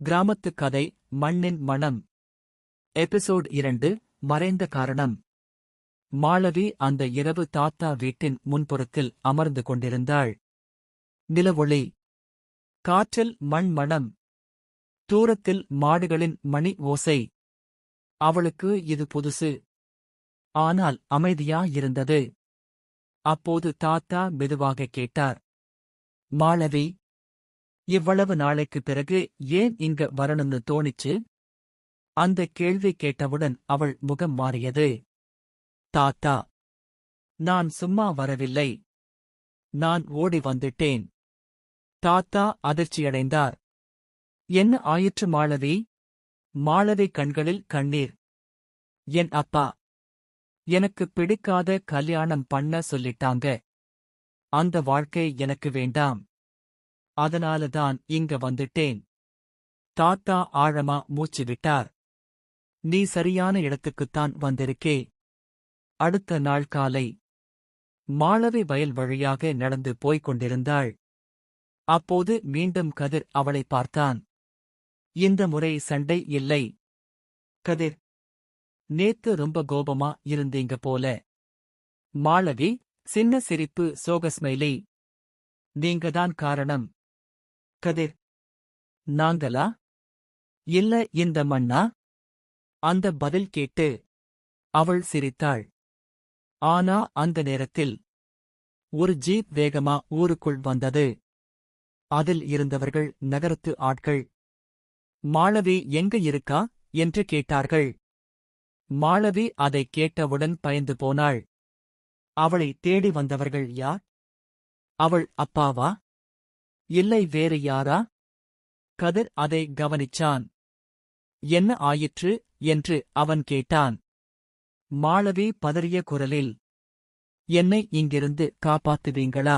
கிராமத்துக் கதை மண்ணின் மணம். எபிசோட் 2 மறைந்த காரணம். மாளவி அந்த இரவு தாத்தா வீட்டின் முன்புறத்தில் அமர்ந்து கொண்டிருந்தாள். நிலவொளி, காற்றில் மண் மணம், தூரத்தில் மாடுகளின் மணி ஓசை. அவளுக்கு இது புதுசு. ஆனால் அமைதியாயிருந்தது. அப்போது தாத்தா மெதுவாக கேட்டார், மாளவி, இவ்வளவு நாளைக்குப் பிறகு ஏன் இங்க வரணும்னு தோணிச்சு? அந்தக் கேள்வி கேட்டவுடன் அவள் முகம் மாறியது. தாத்தா, நான் சும்மா வரவில்லை. நான் ஓடி வந்துட்டேன். தாத்தா அதிர்ச்சியடைந்தார். என்ன ஆயிற்று மாளவி? மாளவி கண்களில் கண்ணீர். என் அப்பா எனக்குப் பிடிக்காத கல்யாணம் பண்ண சொல்லிட்டாங்க. அந்த வாழ்க்கை எனக்கு வேண்டாம். அதனாலதான் இங்க வந்துட்டேன். தாத்தா ஆழமா மூச்சு விட்டார். நீ சரியான இடத்துக்குத்தான் வந்திருக்கே. அடுத்த நாள் காலை மாளவி வயல் வழியாக நடந்து போய்க் கொண்டிருந்தாள். அப்போது மீண்டும் கதிர் அவளை பார்த்தான். இந்த முறை சண்டை இல்லை. கதிர், நேத்து ரொம்ப கோபமா இருந்தீங்க போல. மாளவி சின்ன சிரிப்பு, சோக ஸ்மைலி. நீங்கதான் காரணம். கதிர், நாங்களா? இல்ல, இந்த மண்ணா? அந்த பதில் கேட்டு அவள் சிரித்தாள். ஆனா அந்த நேரத்தில் ஒரு ஜீப் வேகமா ஊருக்குள் வந்தது. அதில் இருந்தவர்கள் நகரத்து ஆட்கள். மாளவி எங்க இருக்கா என்று கேட்டார்கள். மாளவி அதைக் கேட்டவுடன் பயந்து போனாள். அவளை தேடி வந்தவர்கள் யார்? அவள் அப்பாவா? இல்லை, வேறு யாரா? கதிர் அதை கவனிச்சான். என்ன ஆயிற்று என்று அவன் கேட்டான். மாளவி பதறிய குரலில், என்னை இங்கிருந்து காப்பாத்துவீங்களா?